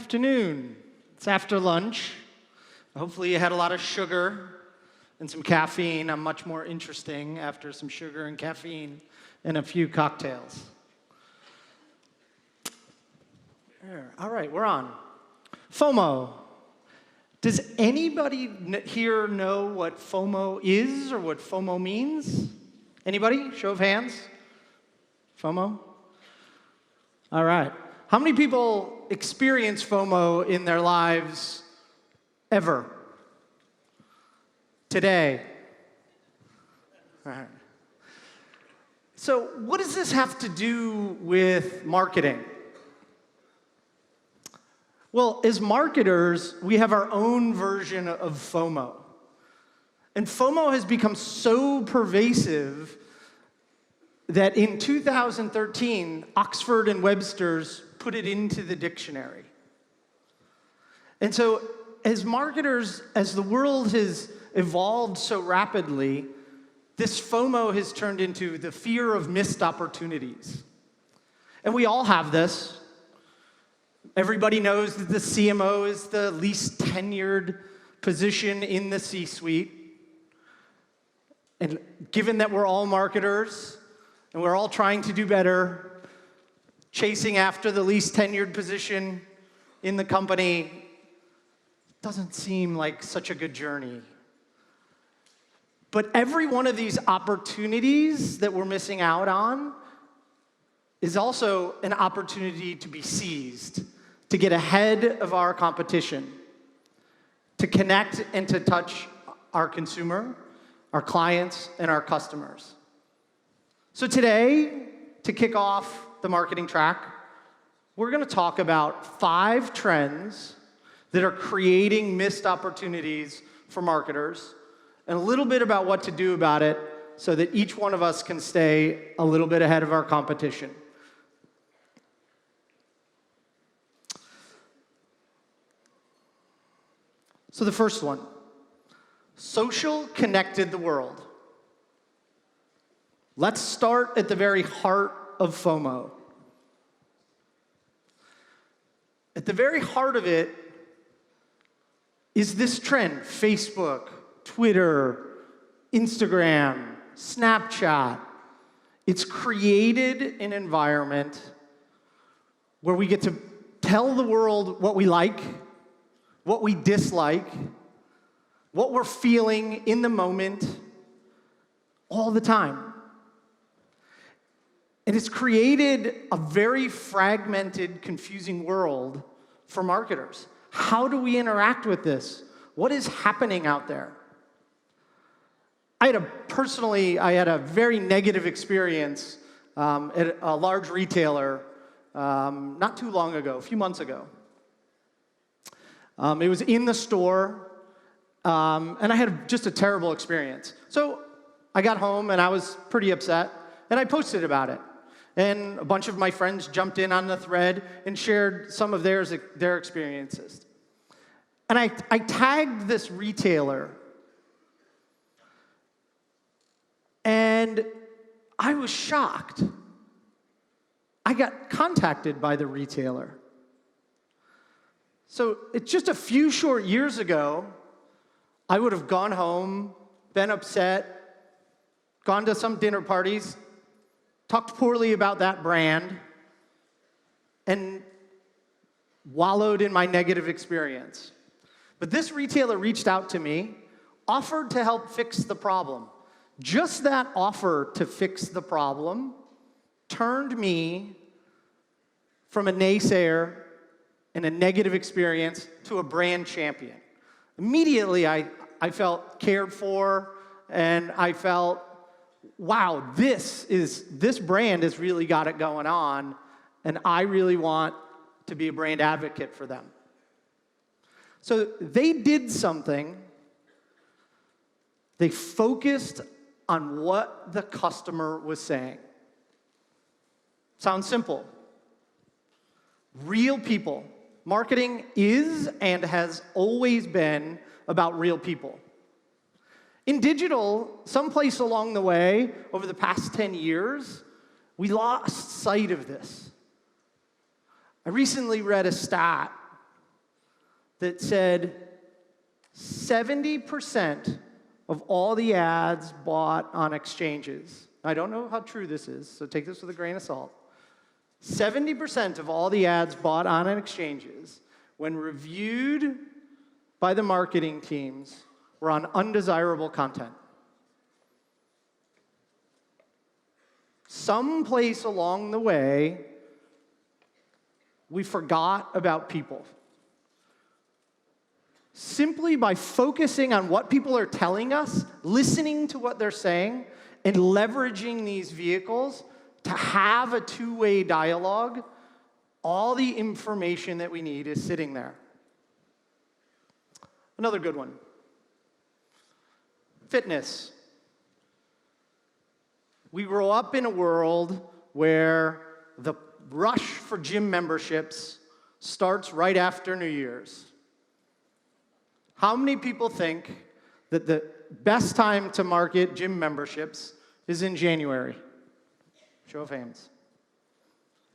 afternoon. It's after lunch. Hopefully you had a lot of sugar and some caffeine. I'm much more interesting after some sugar and caffeine and a few cocktails. There. All right, we're on. FOMO. Does anybody here know what FOMO is or what FOMO means? Anybody? Show of hands. FOMO? All right. How many people experience FOMO in their lives ever? Today? All right. So what does this have to do with marketing? Well, as marketers, we have our own version of FOMO. And FOMO has become so pervasive that in 2013, Oxford and Webster's put it into the dictionary. And so, as marketers, as the world has evolved so rapidly, this FOMO has turned into the fear of missed opportunities. And we all have this. Everybody knows that the CMO is the least tenured position in the C-suite. And given that we're all marketers, and we're all trying to do better, chasing after the least tenured position in the company doesn't seem like such a good journey. But every one of these opportunities that we're missing out on is also an opportunity to be seized, to get ahead of our competition, to connect and to touch our consumer, our clients, and our customers. So today, to kick off the marketing track, we're going to talk about 5 trends that are creating missed opportunities for marketers, and a little bit about what to do about it so that each one of us can stay a little bit ahead of our competition. So the first one, social connected the world. Let's start at the very heart of FOMO. At the very heart of it is this trend: Facebook, Twitter, Instagram, Snapchat. It's created an environment where we get to tell the world what we like, what we dislike, what we're feeling in the moment, all the time. And it's created a very fragmented, confusing world for marketers. How do we interact with this? What is happening out there? I had a very negative experience at a large retailer not too long ago, a few months ago. It was in the store, and I had just a terrible experience. So I got home, and I was pretty upset, and I posted about it. And a bunch of my friends jumped in on the thread and shared some of their experiences. And I tagged this retailer, and I was shocked. I got contacted by the retailer. So it's just a few short years ago, I would have gone home, been upset, gone to some dinner parties, talked poorly about that brand, and wallowed in my negative experience. But this retailer reached out to me, offered to help fix the problem. Just that offer to fix the problem turned me from a naysayer and a negative experience to a brand champion. Immediately, I felt cared for, and I felt, wow, this brand has really got it going on, and I really want to be a brand advocate for them. So they did something. They focused on what the customer was saying. Sounds simple. Real people. Marketing is and has always been about real people. In digital, someplace along the way, over the past 10 years, we lost sight of this. I recently read a stat that said 70% of all the ads bought on exchanges. I don't know how true this is, so take this with a grain of salt. 70% of all the ads bought on exchanges, when reviewed by the marketing teams, were on undesirable content. Someplace along the way, we forgot about people. Simply by focusing on what people are telling us, listening to what they're saying, and leveraging these vehicles to have a two-way dialogue, all the information that we need is sitting there. Another good one. Fitness. We grow up in a world where the rush for gym memberships starts right after New Year's. How many people think that the best time to market gym memberships is in January? Show of hands.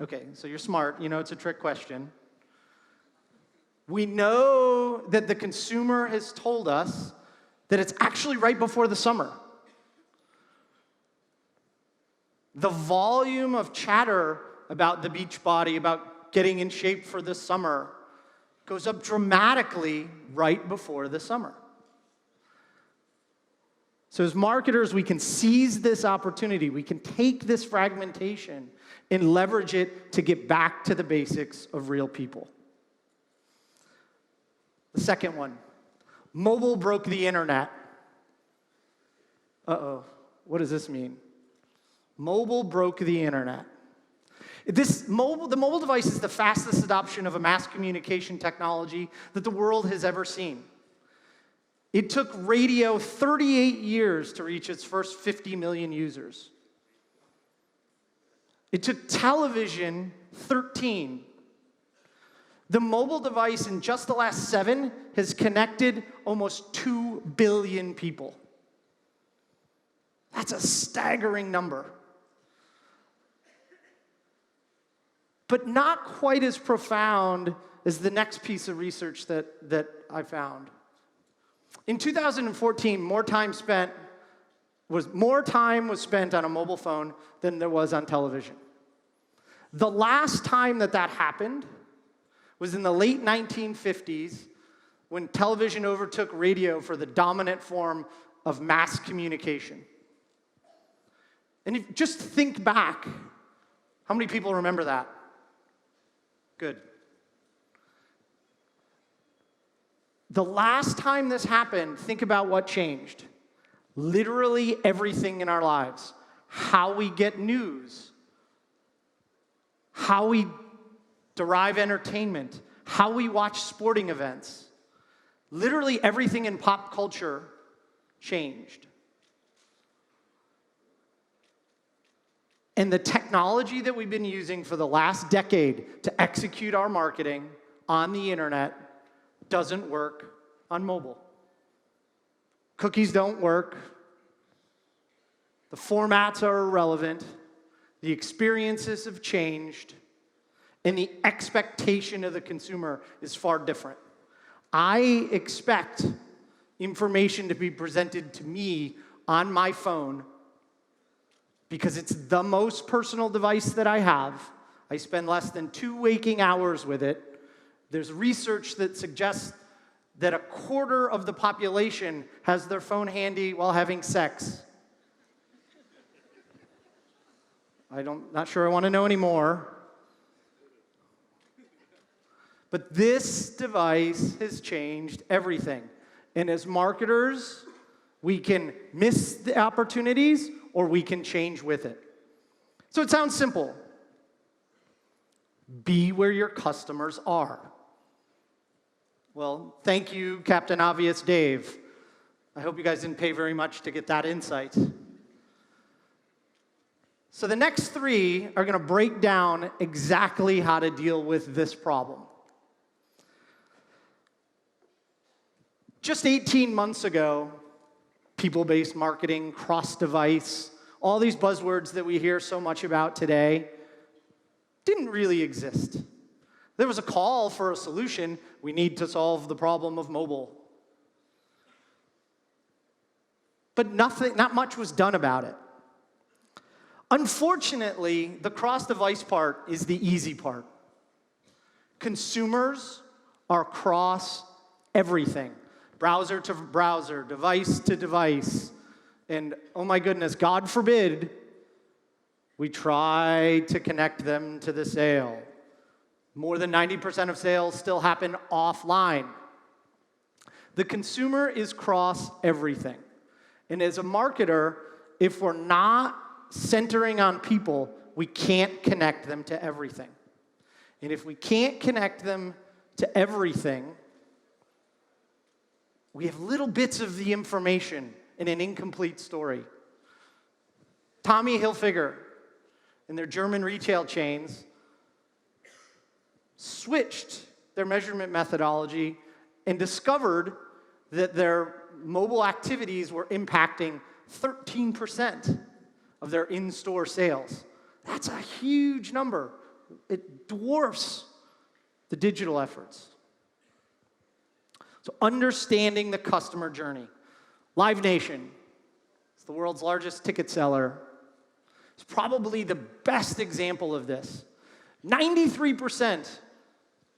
Okay, so you're smart. You know it's a trick question. We know that the consumer has told us that it's actually right before the summer. The volume of chatter about the beach body, about getting in shape for the summer, goes up dramatically right before the summer. So as marketers, we can seize this opportunity. We can take this fragmentation and leverage it to get back to the basics of real people. The second one, mobile broke the internet. Uh-oh, what does this mean? Mobile broke the internet. The mobile device is the fastest adoption of a mass communication technology that the world has ever seen. It took radio 38 years to reach its first 50 million users. It took television 13. The mobile device in just the last 7 has connected almost 2 billion people. That's a staggering number. But not quite as profound as the next piece of research that I found. In 2014, more time was spent on a mobile phone than there was on television. The last time that happened was in the late 1950s, when television overtook radio for the dominant form of mass communication. And just think back, how many people remember that? Good. The last time this happened, think about what changed. Literally everything in our lives. How we get news, how we derive entertainment, how we watch sporting events. Literally everything in pop culture changed. And the technology that we've been using for the last decade to execute our marketing on the internet doesn't work on mobile. Cookies don't work. The formats are irrelevant. The experiences have changed. And the expectation of the consumer is far different. I expect information to be presented to me on my phone because it's the most personal device that I have. I spend less than 2 waking hours with it. There's research that suggests that 1/4 of the population has their phone handy while having sex. Not sure I want to know anymore. But this device has changed everything. And as marketers, we can miss the opportunities or we can change with it. So it sounds simple. Be where your customers are. Well, thank you, Captain Obvious Dave. I hope you guys didn't pay very much to get that insight. So the next 3 are going to break down exactly how to deal with this problem. Just 18 months ago, people-based marketing, cross-device, all these buzzwords that we hear so much about today didn't really exist. There was a call for a solution. We need to solve the problem of mobile. But not much was done about it. Unfortunately, the cross-device part is the easy part. Consumers are across everything. Browser to browser, device to device. And oh my goodness, God forbid, we try to connect them to the sale. More than 90% of sales still happen offline. The consumer is across everything. And as a marketer, if we're not centering on people, we can't connect them to everything. And if we can't connect them to everything, we have little bits of the information in an incomplete story. Tommy Hilfiger and their German retail chains switched their measurement methodology and discovered that their mobile activities were impacting 13% of their in-store sales. That's a huge number. It dwarfs the digital efforts. So understanding the customer journey. Live Nation is the world's largest ticket seller. It's probably the best example of this. 93%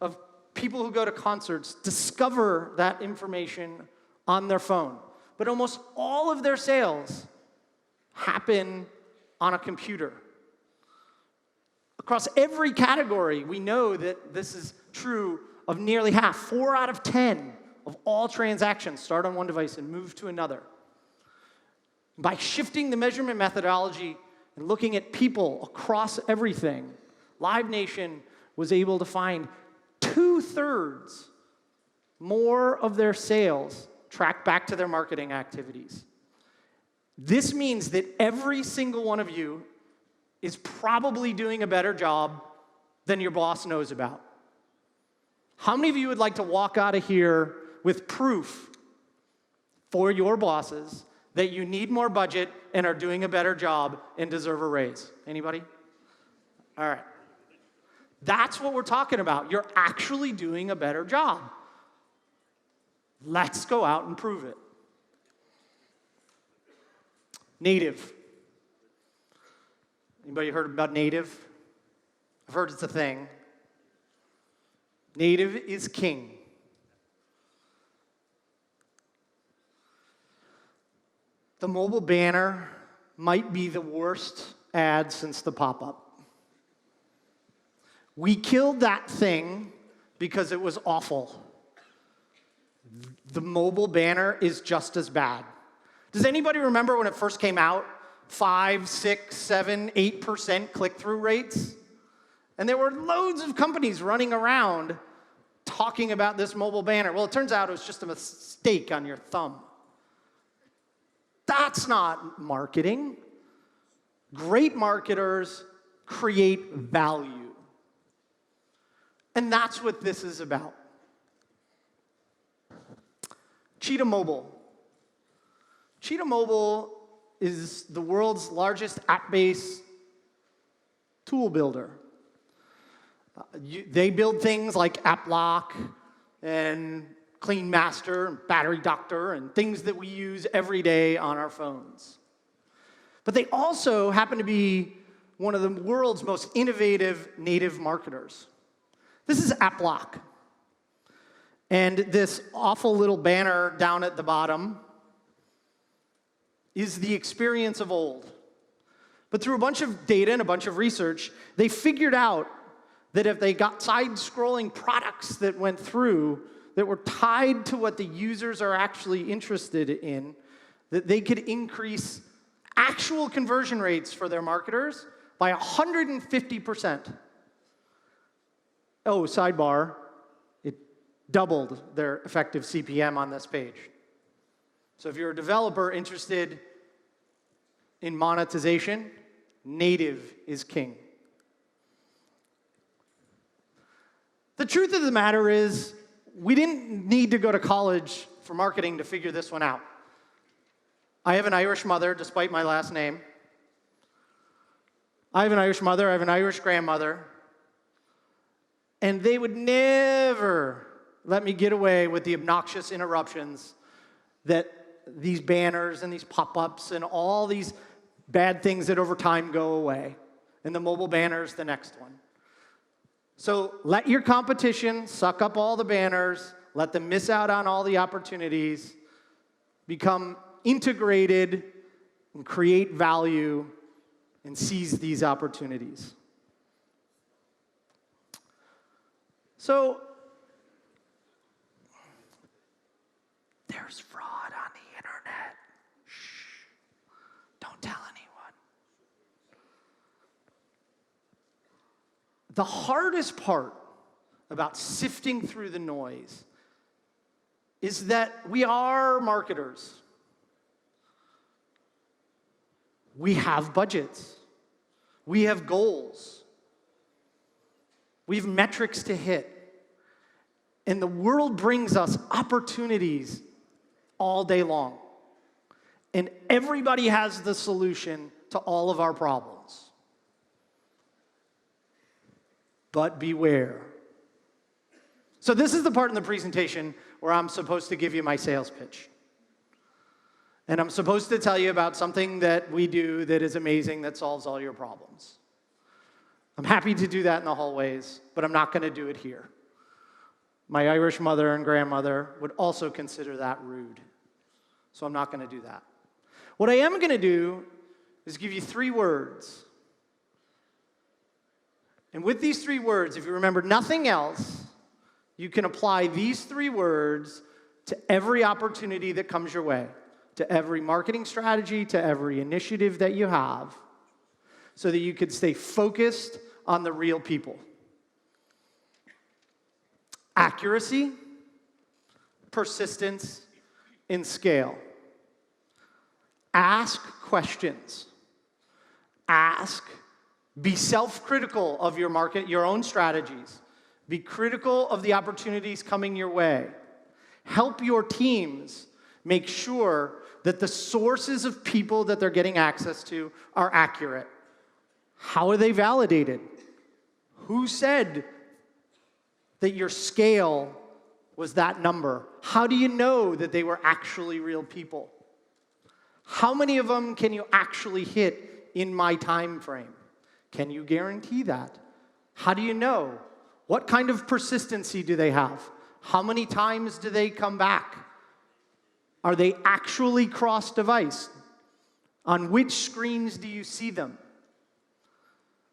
of people who go to concerts discover that information on their phone. But almost all of their sales happen on a computer. Across every category, we know that this is true of nearly half. 4 out of 10 of all transactions start on one device and move to another. By shifting the measurement methodology and looking at people across everything, Live Nation was able to find 2/3 more of their sales tracked back to their marketing activities. This means that every single one of you is probably doing a better job than your boss knows about. How many of you would like to walk out of here with proof for your bosses that you need more budget and are doing a better job and deserve a raise? Anybody? All right. That's what we're talking about. You're actually doing a better job. Let's go out and prove it. Native. Anybody heard about native? I've heard it's a thing. Native is king. The mobile banner might be the worst ad since the pop-up. We killed that thing because it was awful. The mobile banner is just as bad. Does anybody remember when it first came out? 5, 6, 7, 8% click-through rates? And there were loads of companies running around talking about this mobile banner. Well, it turns out it was just a mistake on your thumb. That's not marketing. Great marketers create value. And that's what this is about. Cheetah Mobile. Cheetah Mobile is the world's largest app-based tool builder. They build things like AppLock and Clean Master and Battery Doctor and things that we use every day on our phones. But they also happen to be one of the world's most innovative native marketers. This is AppLock. And this awful little banner down at the bottom is the experience of old. But through a bunch of data and a bunch of research, they figured out that if they got side-scrolling products that went through that were tied to what the users are actually interested in, that they could increase actual conversion rates for their marketers by 150%. Oh, sidebar, it doubled their effective CPM on this page. So if you're a developer interested in monetization, native is king. The truth of the matter is, we didn't need to go to college for marketing to figure this one out. I have an Irish mother, despite my last name. I have an Irish mother, I have an Irish grandmother. And they would never let me get away with the obnoxious interruptions that these banners and these pop-ups and all these bad things that over time go away. And the mobile banner's the next one. So let your competition suck up all the banners, let them miss out on all the opportunities, become integrated and create value and seize these opportunities. So there's fraud on the internet. Shh. Don't tell anyone. The hardest part about sifting through the noise is that we are marketers. We have budgets. We have goals. We have metrics to hit. And the world brings us opportunities all day long. And everybody has the solution to all of our problems. But beware. So this is the part in the presentation where I'm supposed to give you my sales pitch. And I'm supposed to tell you about something that we do that is amazing, that solves all your problems. I'm happy to do that in the hallways, but I'm not going to do it here. My Irish mother and grandmother would also consider that rude. So I'm not going to do that. What I am going to do is give you 3 words. And with these 3 words, if you remember nothing else, you can apply these 3 words to every opportunity that comes your way, to every marketing strategy, to every initiative that you have, so that you could stay focused on the real people. Accuracy, persistence, and scale. Ask questions. Ask. Be self-critical of your market, your own strategies. Be critical of the opportunities coming your way. Help your teams make sure that the sources of people that they're getting access to are accurate. How are they validated? Who said that your scale was that number? How do you know that they were actually real people? How many of them can you actually hit in my time frame? Can you guarantee that? How do you know? What kind of persistency do they have? How many times do they come back? Are they actually cross-device? On which screens do you see them?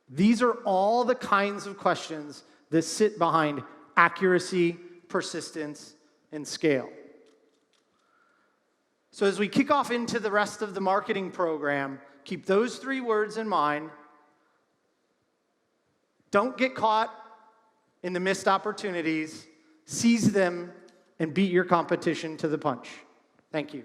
These are all the kinds of questions that sit behind accuracy, persistence, and scale. So as we kick off into the rest of the marketing program, keep those 3 words in mind. Don't get caught in the missed opportunities. Seize them and beat your competition to the punch. Thank you.